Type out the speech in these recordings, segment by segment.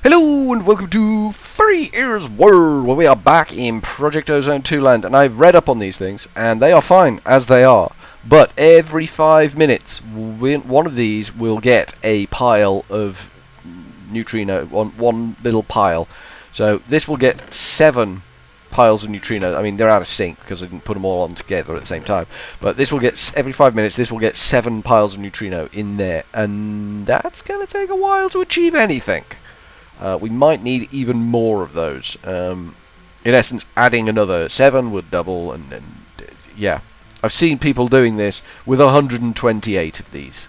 Hello and welcome to Furryearsworld, where we are back in Project Ozone 2 land, and I've read up on these things, and they are fine as they are. But every 5 minutes, one of these will get a pile of neutrino, one little pile. So this will get 7 piles of neutrinos. I mean, they're out of sync because I didn't put them all on together at the same time. But this will get, every 5 minutes, this will get 7 piles of neutrino in there, and that's going to take a while to achieve anything. We might need even more of those. In essence, adding another 7 would double, and yeah. I've seen people doing this with 128 of these.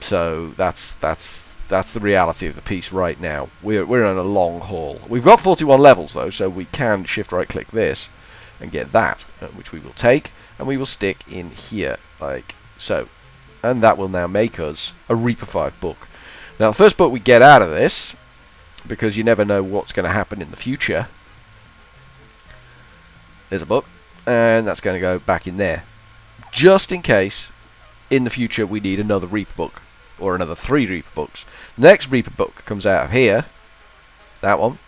So that's the reality of the piece right now. We're on a long haul. We've got 41 levels though, so we can shift right click this and get that, which we will take, and we will stick in here like so. And that will now make us a Reaper 5 book. Now, the first book we get out of this, because you never know what's going to happen in the future, is a book, and that's going to go back in there. Just in case, in the future, we need another Reaper book, or another 3 Reaper books. The next Reaper book comes out of here, that one.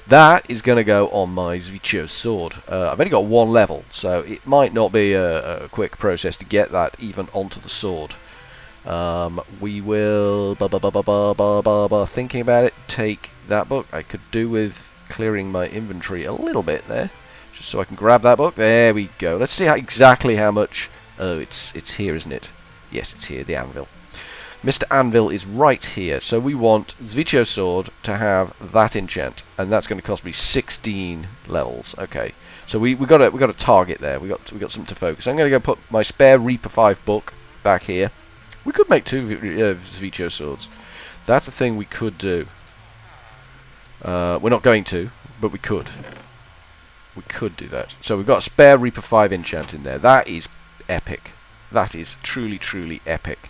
That is going to go on my Zvicio sword. I've only got 1 level, so it might not be a quick process to get that even onto the sword. We will, thinking about it, take that book. I could do with clearing my inventory a little bit there, just so I can grab that book. There we go. Let's see exactly how much. Oh, it's here, isn't it? Yes, it's here, the anvil. Mr. Anvil is right here, so we want Zvicio sword to have that enchant, and that's going to cost me 16 levels. Okay, so we got a target there. We got something to focus. I'm going to go put my spare Reaper 5 book back here. We could make 2 Zvicio swords. That's a thing we could do. We're not going to, but we could. We could do that. So we've got a spare Reaper 5 enchant in there. That is epic. That is truly, truly epic.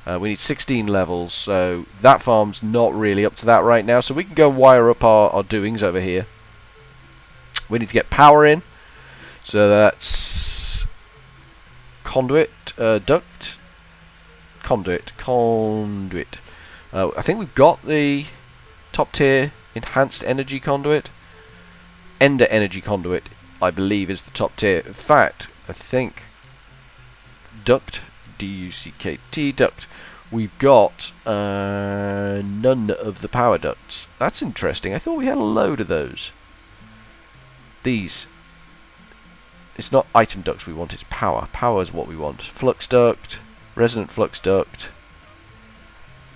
We need 16 levels, so that farm's not really up to that right now. So we can go and wire up our doings over here. We need to get power in. So that's conduit, duct. Conduit. I think we've got the top tier enhanced energy conduit. Ender energy conduit, I believe, is the top tier. In fact, I think duct, D-U-C-K-T, duct. We've got none of the power ducts. That's interesting. I thought we had a load of those. These. It's not item ducts we want, it's power. Power is what we want. Flux duct. Resonant flux duct.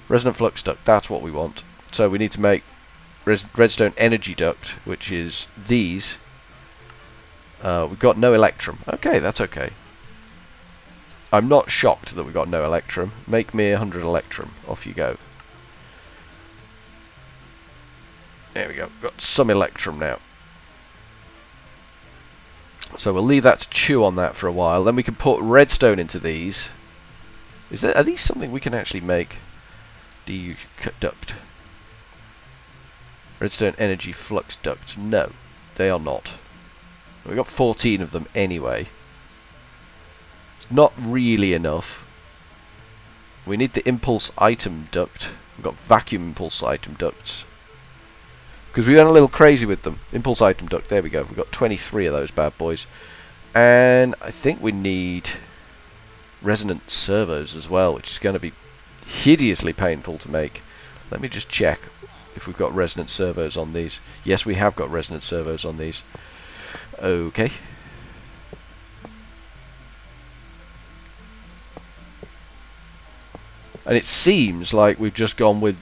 Resonant flux duct, that's what we want. So we need to make redstone energy duct, which is these. We've got no electrum. Okay, that's okay. I'm not shocked that we've got no electrum. Make me 100 electrum. Off you go. There we go. Got some electrum now. So we'll leave that to chew on that for a while. Then we can put redstone into these. Are these something we can actually make? Duct. Redstone energy flux duct. No, they are not. We've got 14 of them anyway. It's not really enough. We need the impulse item duct. We've got vacuum impulse item ducts. Because we went a little crazy with them. Impulse item duct, there we go. We've got 23 of those bad boys. And I think we need resonant servos as well, which is going to be hideously painful to make. Let me just check if we've got resonant servos on these. Yes, we have got resonant servos on these. Okay. And it seems like we've just gone with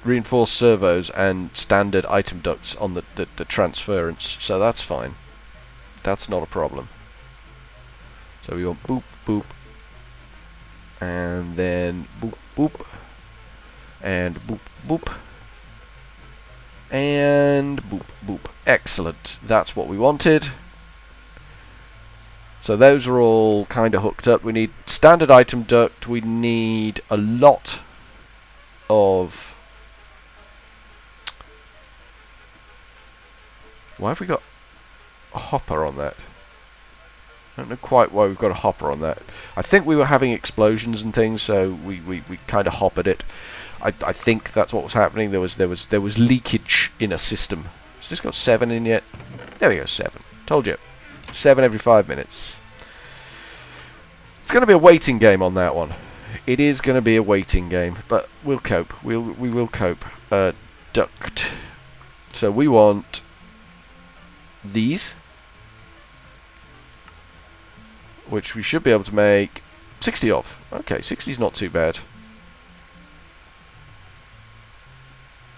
reinforced servos and standard item ducts on the transference, so that's fine. That's not a problem. So we want boop, boop, and then boop, boop, and boop, boop, and boop, boop. Excellent. That's what we wanted. So those are all kind of hooked up. We need standard item duct. We need a lot of... Why have we got a hopper on that? I don't know quite why we've got a hopper on that. I think we were having explosions and things, so we kind of hoppered it. I think that's what was happening. There was leakage in a system. Has this got 7 in yet? There we go, 7. Told you. 7 every 5 minutes. It's going to be a waiting game on that one. It is going to be a waiting game, but we'll cope. We will cope. Duct. So we want these, which we should be able to make 60 of. Okay, 60 is not too bad.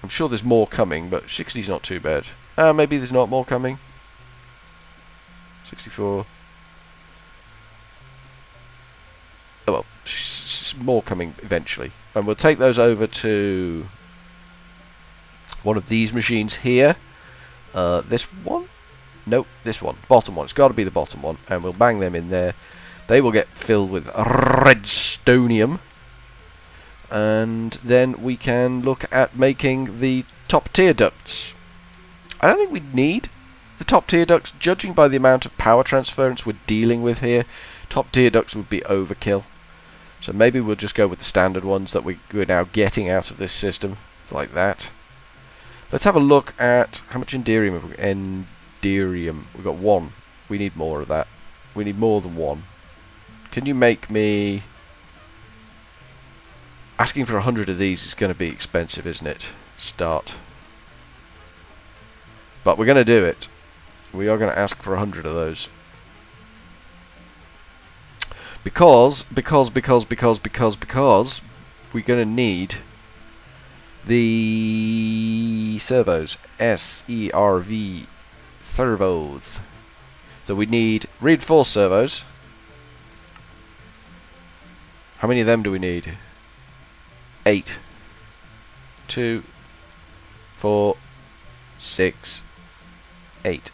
I'm sure there's more coming, but 60 is not too bad. Maybe there's not more coming. 64. Oh well, more coming eventually. And we'll take those over to one of these machines here. This one? Nope, this one. Bottom one. It's got to be the bottom one. And we'll bang them in there. They will get filled with redstonium. And then we can look at making the top tier ducts. I don't think we need the top tier ducts, judging by the amount of power transference we're dealing with here. Top tier ducts would be overkill. So maybe we'll just go with the standard ones that we're now getting out of this system, like that. Let's have a look at how much enderium have we got. Enderium. We've got 1. We need more of that. We need more than 1. Can you make me... Asking for 100 of these is going to be expensive, isn't it? Start. But we're going to do it. We are going to ask for 100 of those. Because we're going to need the servos. S-E-R-V. Servos. So we need reinforced servos. How many of them do we need? 8. 2, 4, 6, 8.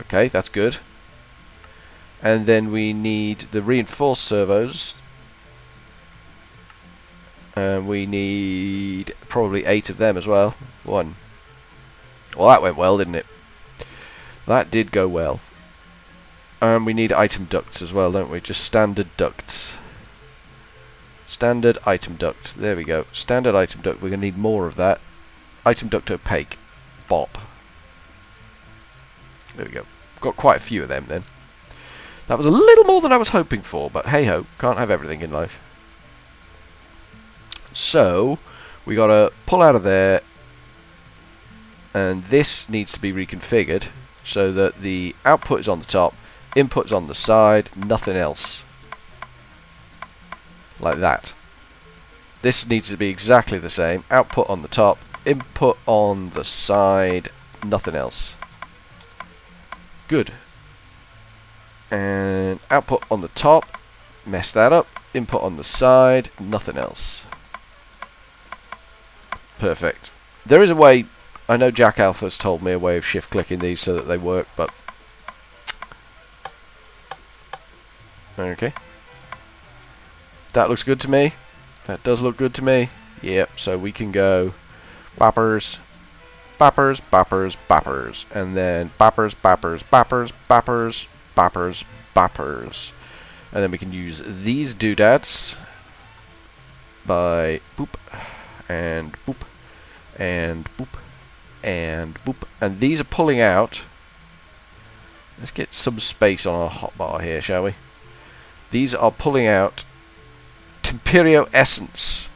Okay, that's good. And then we need the reinforced servos. And we need probably 8 of them as well. 1. Well, that went well, didn't it? That did go well. And we need item ducts as well, don't we? Just standard ducts. Standard item duct. There we go. Standard item duct. We're going to need more of that. Item duct opaque. Bop. There we go. Got quite a few of them then. That was a little more than I was hoping for, but hey ho, can't have everything in life. So, we got to pull out of there, and this needs to be reconfigured so that the output is on the top, input is on the side, nothing else. Like that. This needs to be exactly the same. Output on the top, input on the side, nothing else. Good. And output on the top, mess that up. Input on the side, nothing else. Perfect. There is a way, I know Jack Alpha's told me a way of shift clicking these so that they work, but... Okay. That looks good to me. That does look good to me. Yep, so we can go boppers, boppers, boppers, boppers, and then boppers, boppers, boppers, boppers, boppers, boppers. And then we can use these doodads by boop, and boop, and boop, and boop. And these are pulling out. Let's get some space on our hotbar here, shall we? These are pulling out Temperio Essence.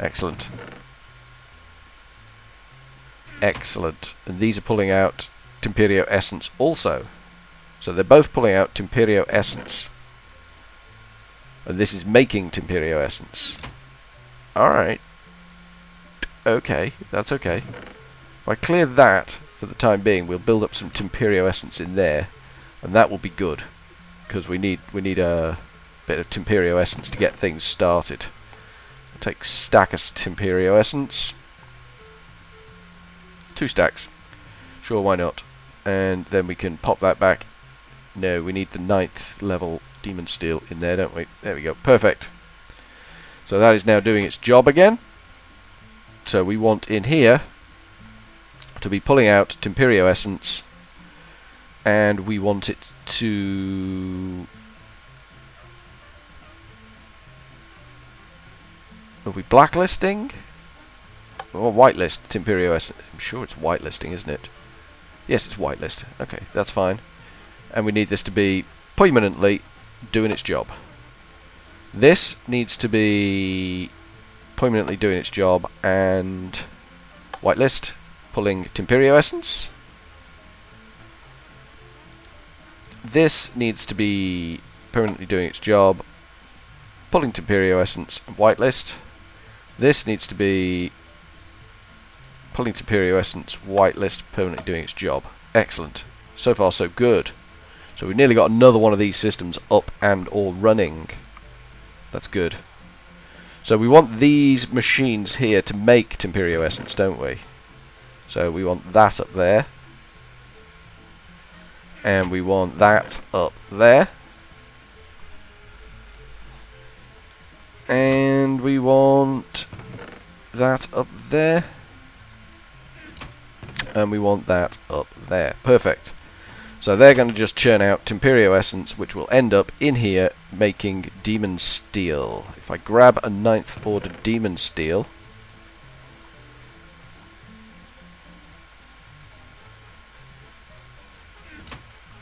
Excellent. Excellent. And these are pulling out Temperio Essence also. So they're both pulling out Temperio Essence. And this is making Temperio Essence. Alright. Okay, that's okay. If I clear that for the time being, we'll build up some Temperio Essence in there. And that will be good. Because we need a bit of Temperio Essence to get things started. I'll take stack of Temperio Essence. 2 stacks. Sure, why not? And then we can pop that back. No, we need the 9th level Demon Steel in there, don't we? There we go. Perfect. So that is now doing its job again. So we want in here to be pulling out Temperio Essence and we want it to... Are we blacklisting? Or whitelist Timperio Essence? I'm sure it's whitelisting, isn't it? Yes, it's whitelist. Okay, that's fine. And we need this to be permanently doing its job. This needs to be permanently doing its job, and whitelist, pulling Timperio Essence. This needs to be permanently doing its job, pulling Timperio Essence, and whitelist. This needs to be pulling Timperio Essence, whitelist, permanently doing its job. Excellent. So far so good. So we've nearly got another one of these systems up and all running. That's good. So we want these machines here to make Timperio Essence, don't we? So we want that up there. And we want that up there. And we want that up there. And we want that up there. Perfect. So they're going to just churn out Timperio Essence, which will end up in here making Demon Steel. If I grab a 9th order Demon Steel,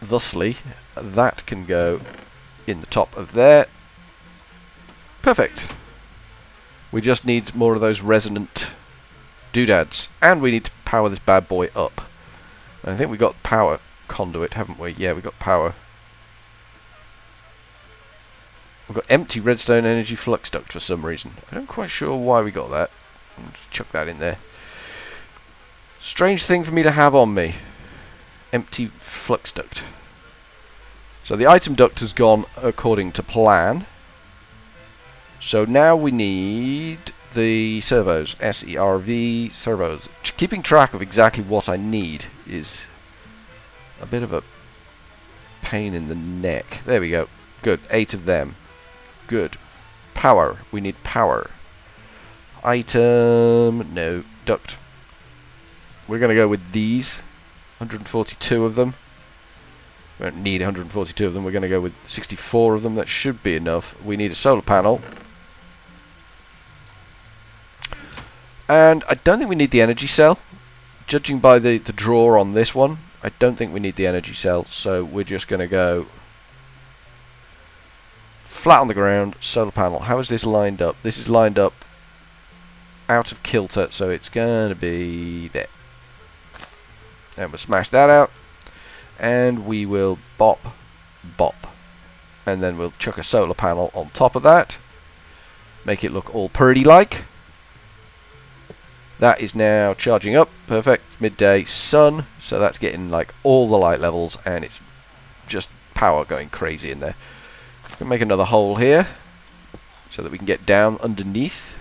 thusly, that can go in the top of there. Perfect. We just need more of those resonant doodads, and we need to power this bad boy up. And I think we got power conduit, haven't we? Yeah, we got power. We've got empty redstone energy flux duct for some reason. I'm not quite sure why we got that. I'll just chuck that in there. Strange thing for me to have on me. Empty flux duct. So the item duct has gone according to plan. So now we need the servos. SERV servos. Keeping track of exactly what I need is a bit of a pain in the neck. There we go. Good. 8 of them. Good. Power. We need power. Item. No. Duct. We're going to go with these. 142 of them. We don't need 142 of them. We're going to go with 64 of them. That should be enough. We need a solar panel. And I don't think we need the energy cell. Judging by the draw on this one, I don't think we need the energy cell. So we're just going to go flat on the ground, solar panel. How is this lined up? This is lined up out of kilter, so it's going to be there. And we'll smash that out. And we will bop, bop. And then we'll chuck a solar panel on top of that. Make it look all purdy-like. That is now charging up. Perfect. Midday sun. So that's getting like all the light levels, and it's just power going crazy in there. We'll make another hole here so that we can get down underneath.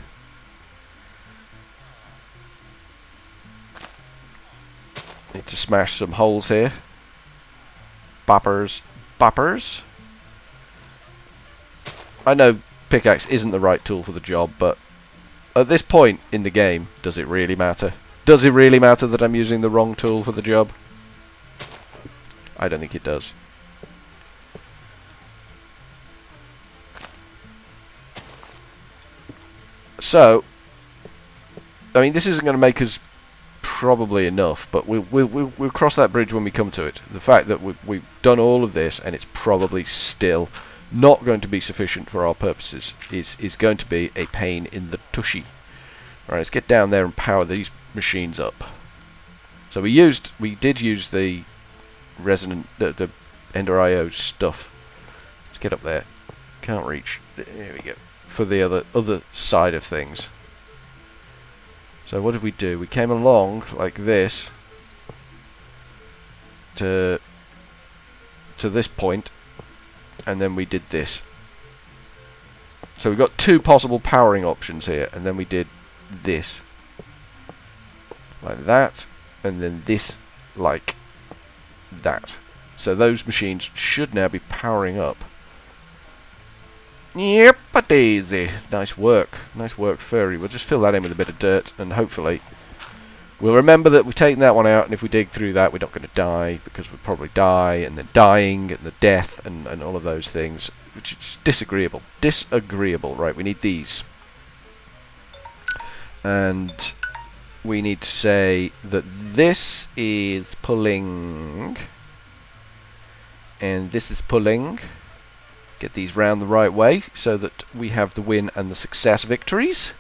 Need to smash some holes here. Boppers. Boppers. I know pickaxe isn't the right tool for the job, but at this point in the game, does it really matter? Does it really matter that I'm using the wrong tool for the job? I don't think it does. So, I mean, this isn't going to make us probably enough, but we'll cross that bridge when we come to it. The fact that we've done all of this and it's probably still not going to be sufficient for our purposes is going to be a pain in the tushy. Right, let's get down there and power these machines up. So we did use the resonant, the Ender IO stuff. Let's get up there. Can't reach. There we go. For the other side of things. So what did we do? We came along like this to this point, and then we did this. So we got 2 possible powering options here, and then we did this like that, and then this like that. So those machines should now be powering up. Yep, a daisy. Nice work, Furry. We'll just fill that in with a bit of dirt, and hopefully We'll remember that we've taken that one out, and if we dig through that, we're not going to die, because we'll probably die, and then dying, and the death, and all of those things, which is disagreeable. Disagreeable, right, we need these. And we need to say that this is pulling, and this is pulling. Get these round the right way, so that we have the win and the success victories.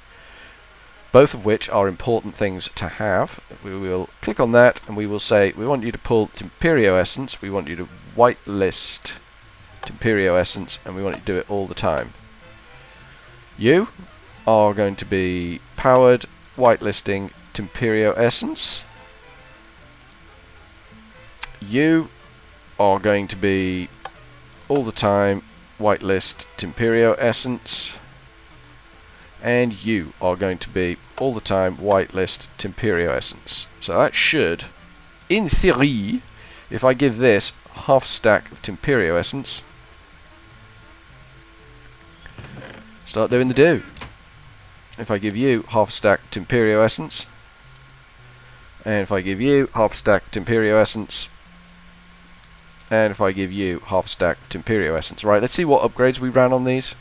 Both of which are important things to have. We will click on that and we will say we want you to pull Temperio Essence, we want you to whitelist Temperio Essence, and we want you to do it all the time. You are going to be powered whitelisting Temperio Essence. You are going to be all the time whitelist Temperio Essence. And you are going to be all the time whitelist Temperio Essence. So that should, in theory, if I give this half stack of Temperio Essence, start doing the do. If I give you half stack Temperio Essence, and if I give you half stack Temperio Essence, and if I give you half stack Temperio Essence. Right, let's see what upgrades we ran on these.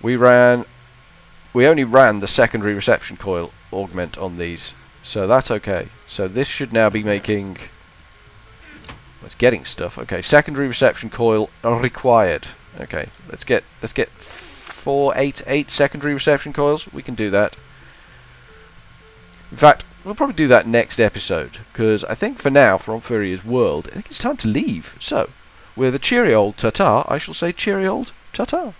We only ran the secondary reception coil augment on these, so that's okay. So this should now be making, well, it's getting stuff. Okay, secondary reception coil required. Okay, let's get 488 secondary reception coils. We can do that. In fact, we'll probably do that next episode, because I think for now, from Furryearsworld, I think it's time to leave. So, with a cheery old ta-ta, I shall say cheery old ta-ta.